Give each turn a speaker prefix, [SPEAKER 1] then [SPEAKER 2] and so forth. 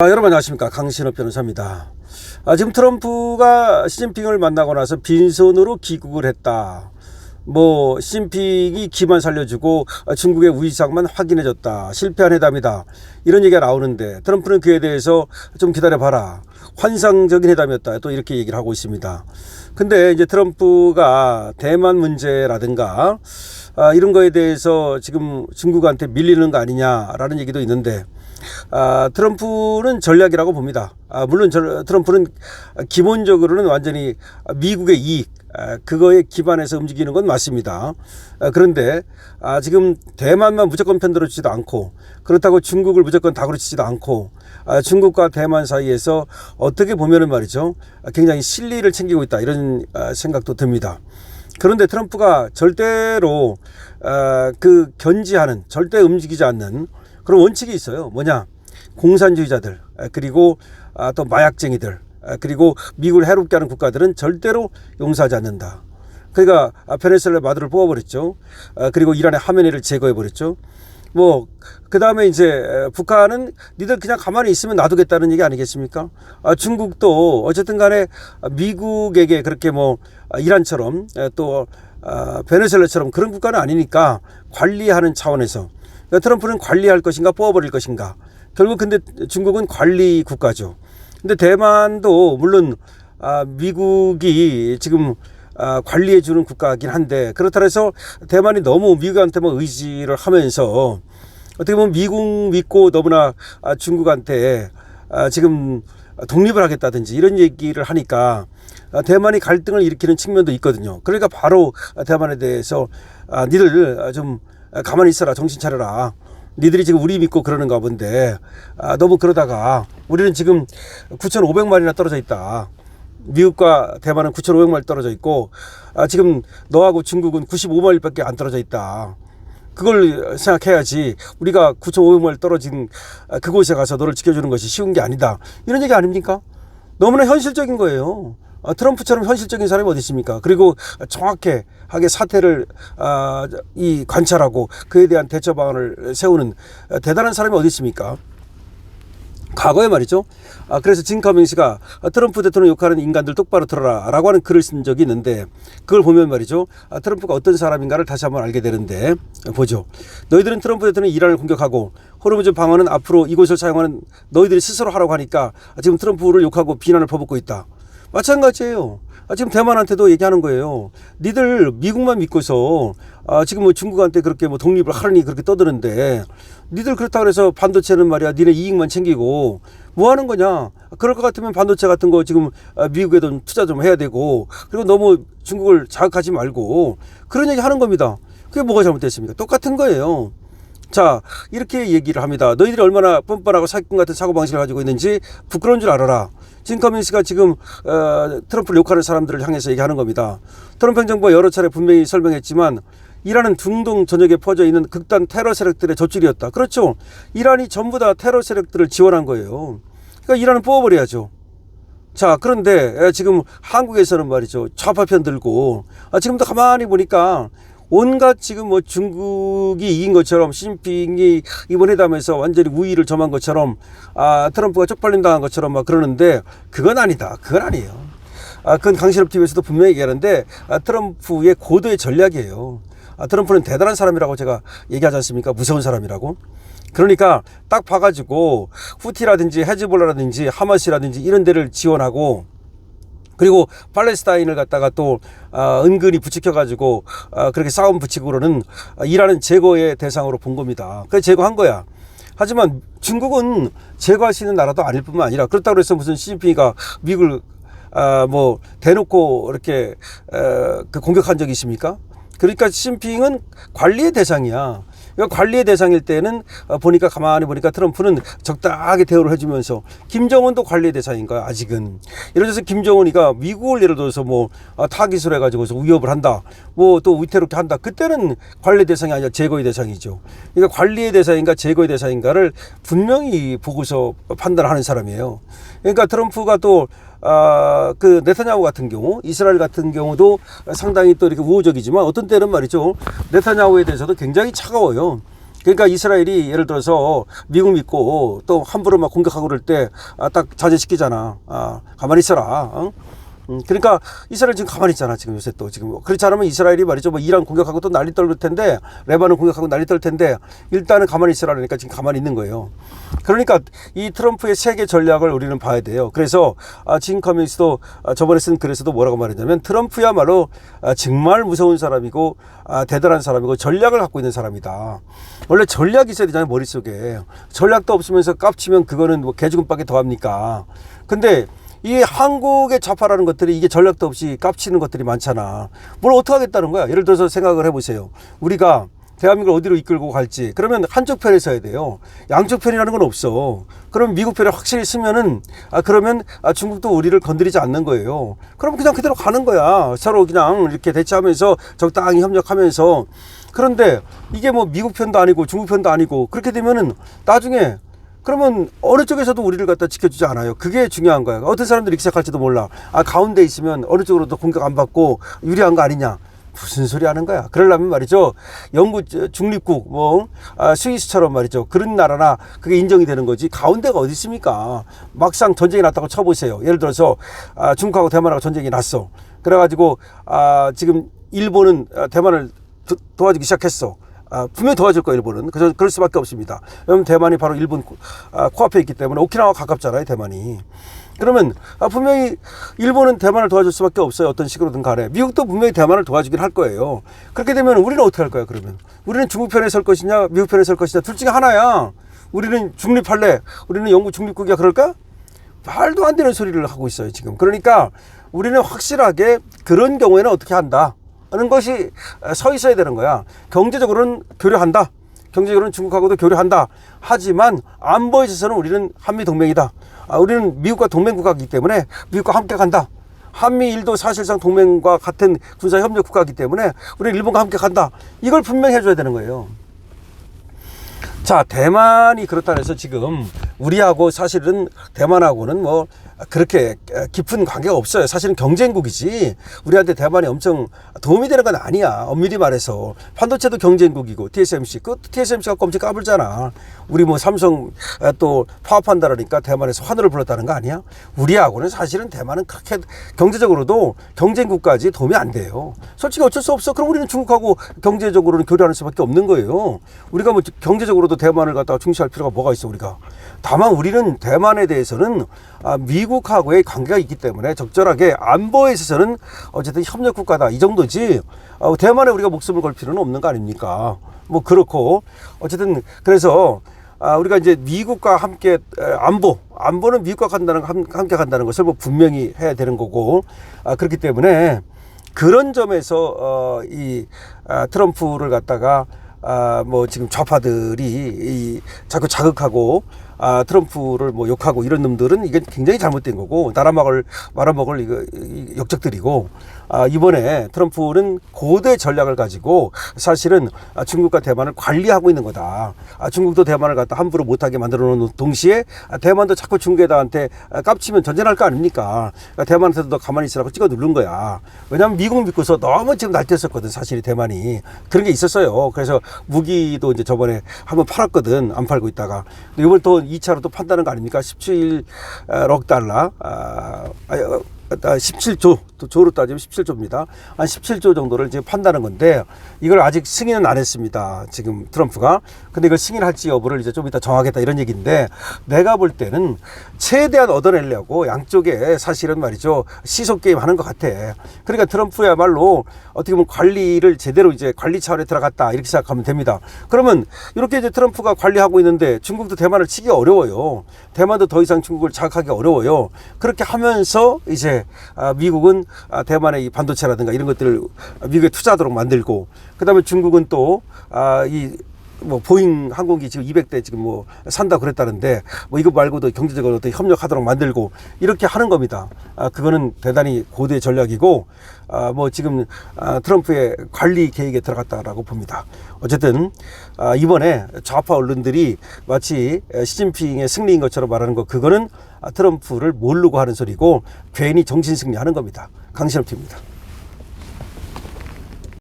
[SPEAKER 1] 여러분 안녕하십니까, 강신업 변호사입니다. 지금 트럼프가 시진핑을 만나고 나서 빈손으로 귀국을 했다. 시진핑이 기만 살려주고 중국의 위상만 확인해줬다. 실패한 회담이다. 이런 얘기가 나오는데 트럼프는 그에 대해서 좀 기다려봐라, 환상적인 회담이었다, 또 이렇게 얘기를 하고 있습니다. 근데 이제 트럼프가 대만 문제라든가 이런 거에 대해서 지금 중국한테 밀리는 거 아니냐라는 얘기도 있는데, 트럼프는 전략이라고 봅니다. 물론 트럼프는 기본적으로는 완전히 미국의 이익, 그거에 기반해서 움직이는 건 맞습니다. 그런데 지금 대만만 무조건 편들어주지도 않고, 그렇다고 중국을 무조건 다그치지도 않고, 중국과 대만 사이에서 어떻게 보면은 말이죠, 굉장히 실리를 챙기고 있다, 이런 생각도 듭니다. 그런데 트럼프가 절대로 견지하는, 절대 움직이지 않는 그런 원칙이 있어요. 뭐냐? 공산주의자들, 그리고 또 마약쟁이들, 그리고 미국을 해롭게 하는 국가들은 절대로 용서하지 않는다. 그러니까 베네수엘라 마두로를 뽑아버렸죠. 그리고 이란의 하메네이를 제거해버렸죠. 그 다음에 이제 북한은 니들 그냥 가만히 있으면 놔두겠다는 얘기 아니겠습니까? 중국도 어쨌든 간에 미국에게 그렇게 이란처럼 또 베네수엘라처럼 그런 국가는 아니니까 관리하는 차원에서, 그러니까 트럼프는 관리할 것인가 뽑아버릴 것인가. 결국 근데 중국은 관리 국가죠. 근데 대만도 물론 미국이 지금 관리해 주는 국가이긴 한데, 그렇다 해서 대만이 너무 미국한테만 의지를 하면서 어떻게 보면 미국 믿고 너무나 중국한테 지금 독립을 하겠다든지 이런 얘기를 하니까 대만이 갈등을 일으키는 측면도 있거든요. 그러니까 바로 대만에 대해서 니들 좀 가만히 있어라, 정신 차려라, 니들이 지금 우리 믿고 그러는가 본데 너무 그러다가 우리는 지금 9,500마리나 떨어져 있다. 미국과 대만은 9,500마리 떨어져 있고 지금 너하고 중국은 95마리밖에 안 떨어져 있다. 그걸 생각해야지. 우리가 9,500마리 떨어진 그곳에 가서 너를 지켜주는 것이 쉬운 게 아니다, 이런 얘기 아닙니까? 너무나 현실적인 거예요. 트럼프처럼 현실적인 사람이 어디 있습니까? 그리고 정확하게 사태를 관찰하고 그에 대한 대처 방안을 세우는 대단한 사람이 어디 있습니까? 과거에 말이죠. 그래서 진 커밍스가 트럼프 대통령 욕하는 인간들 똑바로 들어라 라고 하는 글을 쓴 적이 있는데, 그걸 보면 말이죠, 트럼프가 어떤 사람인가를 다시 한번 알게 되는데, 보죠. 너희들은 트럼프 대통령이 이란을 공격하고 호르무즈 방어는 앞으로 이곳을 사용하는 너희들이 스스로 하라고 하니까 지금 트럼프를 욕하고 비난을 퍼붓고 있다. 마찬가지예요. 지금 대만한테도 얘기하는 거예요. 니들 미국만 믿고서 지금 중국한테 그렇게 독립을 하려니 그렇게 떠드는데, 니들 그렇다고 해서 반도체는 말이야 니네 이익만 챙기고 뭐 하는 거냐? 그럴 것 같으면 반도체 같은 거 지금 미국에도 투자 좀 해야 되고, 그리고 너무 중국을 자극하지 말고, 그런 얘기 하는 겁니다. 그게 뭐가 잘못됐습니까? 똑같은 거예요. 자, 이렇게 얘기를 합니다. 너희들이 얼마나 뻔뻔하고 사기꾼 같은 사고방식을 가지고 있는지 부끄러운 줄 알아라. 진 커밍스가 지금 트럼프를 욕하는 사람들을 향해서 얘기하는 겁니다. 트럼프 행정부가 여러 차례 분명히 설명했지만 이란은 중동 전역에 퍼져 있는 극단 테러 세력들의 젖줄이었다. 그렇죠. 이란이 전부 다 테러 세력들을 지원한 거예요. 그러니까 이란은 뽑아버려야죠. 자, 그런데 지금 한국에서는 말이죠, 좌파편 들고 지금도 가만히 보니까 온갖 지금 중국이 이긴 것처럼, 시진핑이 이번 회담에서 완전히 우위를 점한 것처럼, 트럼프가 쪽팔림 당한 것처럼 그러는데, 그건 아니다. 그건 아니에요. 그건 강신업 TV에서도 분명히 얘기하는데, 트럼프의 고도의 전략이에요. 트럼프는 대단한 사람이라고 제가 얘기하지 않습니까? 무서운 사람이라고. 그러니까 딱 봐가지고 후티라든지 헤즈볼라라든지 하마스라든지 이런 데를 지원하고, 그리고 팔레스타인을 갖다가 또 은근히 부추겨가지고 그렇게 싸움 붙이고로는 이란은 제거의 대상으로 본 겁니다. 그래서 제거한 거야. 하지만 중국은 제거할 수 있는 나라도 아닐 뿐만 아니라, 그렇다고 해서 무슨 시진핑이가 미국을 대놓고 이렇게 공격한 적이 있습니까? 그러니까 시진핑은 관리의 대상이야. 그러니까 관리의 대상일 때는 보니까 가만히 보니까 트럼프는 적당하게 대우를 해주면서, 김정은도 관리의 대상인 거야 아직은. 예를 들어서 김정은이가 미국을 예를 들어서 타깃으로 해가지고서 위협을 한다, 또 위태롭게 한다, 그때는 관리 대상이 아니라 제거의 대상이죠. 그러니까 관리의 대상인가 제거의 대상인가를 분명히 보고서 판단하는 사람이에요. 그러니까 트럼프가 또 그 네타냐후 같은 경우, 이스라엘 같은 경우도 상당히 또 이렇게 우호적이지만 어떤 때는 말이죠, 네타냐후에 대해서도 굉장히 차가워요. 그러니까 이스라엘이 예를 들어서 미국 믿고 또 함부로 막 공격하고 그럴 때 딱 자제시키잖아. 가만히 있어라. 어? 그러니까 이스라엘 지금 가만히 있잖아. 지금 요새 또 지금 그렇지 않으면 이스라엘이 말이죠. 뭐 이란 공격하고 또 난리 떨 텐데, 레바논 공격하고 난리 떨 텐데 일단은 가만히 있으라 그러니까 지금 가만히 있는 거예요. 그러니까 이 트럼프의 세계 전략을 우리는 봐야 돼요. 그래서 진 커밍스도 저번에 쓴 글에서도 뭐라고 말했냐면 트럼프야말로 정말 무서운 사람이고 대단한 사람이고 전략을 갖고 있는 사람이다. 원래 전략이 있어야 되잖아요. 머릿속에. 전략도 없으면서 깝치면 그거는 뭐 개죽음밖에 더합니까. 근데 이 한국의 좌파라는 것들이 이게 전략도 없이 깝치는 것들이 많잖아. 뭘 어떻게 하겠다는 거야. 예를 들어서 생각을 해보세요. 우리가 대한민국을 어디로 이끌고 갈지. 그러면 한쪽 편에 서야 돼요. 양쪽 편이라는 건 없어. 그럼 미국 편에 확실히 쓰면은 그러면 중국도 우리를 건드리지 않는 거예요. 그럼 그냥 그대로 가는 거야. 서로 그냥 이렇게 대치하면서 적당히 협력하면서. 그런데 이게 뭐 미국 편도 아니고 중국 편도 아니고 그렇게 되면은 나중에 그러면 어느 쪽에서도 우리를 갖다 지켜주지 않아요. 그게 중요한 거야. 어떤 사람들이 이렇게 생각할지도 몰라. 가운데 있으면 어느 쪽으로도 공격 안 받고 유리한 거 아니냐. 무슨 소리 하는 거야. 그러려면 말이죠. 영국 중립국, 스위스처럼 말이죠. 그런 나라나 그게 인정이 되는 거지. 가운데가 어디 있습니까? 막상 전쟁이 났다고 쳐보세요. 예를 들어서 중국하고 대만하고 전쟁이 났어. 그래가지고 지금 일본은 대만을 도와주기 시작했어. 분명히 도와줄 거예요, 일본은. 그래서 그럴 수밖에 없습니다. 왜냐면 대만이 바로 일본 코앞에 있기 때문에 오키나와 가깝잖아요, 대만이. 그러면 분명히 일본은 대만을 도와줄 수밖에 없어요. 어떤 식으로든 간에. 미국도 분명히 대만을 도와주긴 할 거예요. 그렇게 되면 우리는 어떻게 할 거야, 그러면? 우리는 중국 편에 설 것이냐, 미국 편에 설 것이냐, 둘 중에 하나야. 우리는 중립할래? 우리는 영국 중립국이야, 그럴까? 말도 안 되는 소리를 하고 있어요, 지금. 그러니까 우리는 확실하게 그런 경우에는 어떻게 한다 하는 것이 서 있어야 되는 거야. 경제적으로는 교류한다. 경제적으로는 중국하고도 교류한다. 하지만 안보에 있어서는 우리는 한미동맹이다. 우리는 미국과 동맹국가이기 때문에 미국과 함께 간다. 한미일도 사실상 동맹과 같은 군사협력 국가이기 때문에 우리는 일본과 함께 간다. 이걸 분명히 해줘야 되는 거예요. 자, 대만이 그렇다 해서 지금 우리하고 사실은 대만하고는 뭐 그렇게 깊은 관계가 없어요. 사실은 경쟁국이지 우리한테 대만이 엄청 도움이 되는 건 아니야. 엄밀히 말해서 반도체도 경쟁국이고 TSMC 그 TSMC가 엄청 까불잖아. 우리 뭐 삼성 또 파업한다라니까 대만에서 환호를 불렀다는 거 아니야? 우리하고는 사실은 대만은 그렇게 경제적으로도 경쟁국까지 도움이 안 돼요. 솔직히 어쩔 수 없어. 그럼 우리는 중국하고 경제적으로는 교류하는 수밖에 없는 거예요. 우리가 뭐 경제적으로도 대만을 갖다가 중시할 필요가 뭐가 있어 우리가. 다만 우리는 대만에 대해서는 미국하고의 관계가 있기 때문에 적절하게 안보에 있어서는 어쨌든 협력국가다 이 정도지 대만에 우리가 목숨을 걸 필요는 없는 거 아닙니까? 뭐 그렇고 어쨌든 그래서 우리가 이제 미국과 함께 안보는 미국과 함께 간다는 것을 뭐 분명히 해야 되는 거고 그렇기 때문에 그런 점에서 이 트럼프를 갖다가 뭐 지금 좌파들이 자꾸 자극하고 트럼프를 뭐 욕하고 이런 놈들은 이게 굉장히 잘못된 거고 말아먹을 이거 역적들이고 이번에 트럼프는 고대 전략을 가지고 사실은 중국과 대만을 관리하고 있는 거다. 중국도 대만을 갖다 함부로 못하게 만들어 놓은 동시에 대만도 자꾸 중국에다한테 깝치면 전쟁할 거 아닙니까? 그러니까 대만한테도 너 가만히 있으라고 찍어 누른 거야. 왜냐하면 미국 믿고서 너무 지금 날뛰었었거든. 사실이 대만이 그런 게 있었어요. 그래서 무기도 이제 저번에 한번 팔았거든. 안 팔고 있다가 이번 또 2차로 또 판다는 거 아닙니까? 17억 달러 17조, 조로 따지면 17조입니다. 한 17조 정도를 지금 판다는 건데, 이걸 아직 승인은 안 했습니다. 지금 트럼프가. 근데 이걸 승인할지 여부를 이제 좀 이따 정하겠다 이런 얘기인데, 내가 볼 때는 최대한 얻어내려고 양쪽에 사실은 말이죠. 시소게임 하는 것 같아. 그러니까 트럼프야말로 어떻게 보면 관리를 제대로 이제 관리 차원에 들어갔다. 이렇게 생각하면 됩니다. 그러면 이렇게 이제 트럼프가 관리하고 있는데 중국도 대만을 치기 어려워요. 대만도 더 이상 중국을 자극하기 어려워요. 그렇게 하면서 이제 미국은 대만의 이 반도체라든가 이런 것들을 미국에 투자하도록 만들고, 그 다음에 중국은 또 뭐 보잉 항공기 지금 200대 지금 뭐 산다 그랬다는데 뭐 이거 말고도 경제적으로 또 협력하도록 만들고 이렇게 하는 겁니다. 그거는 대단히 고대 전략이고 뭐 지금 트럼프의 관리 계획에 들어갔다라고 봅니다. 어쨌든 이번에 좌파 언론들이 마치 시진핑의 승리인 것처럼 말하는 거, 그거는 트럼프를 모르고 하는 소리고 괜히 정신승리하는 겁니다. 강신업 TV입니다.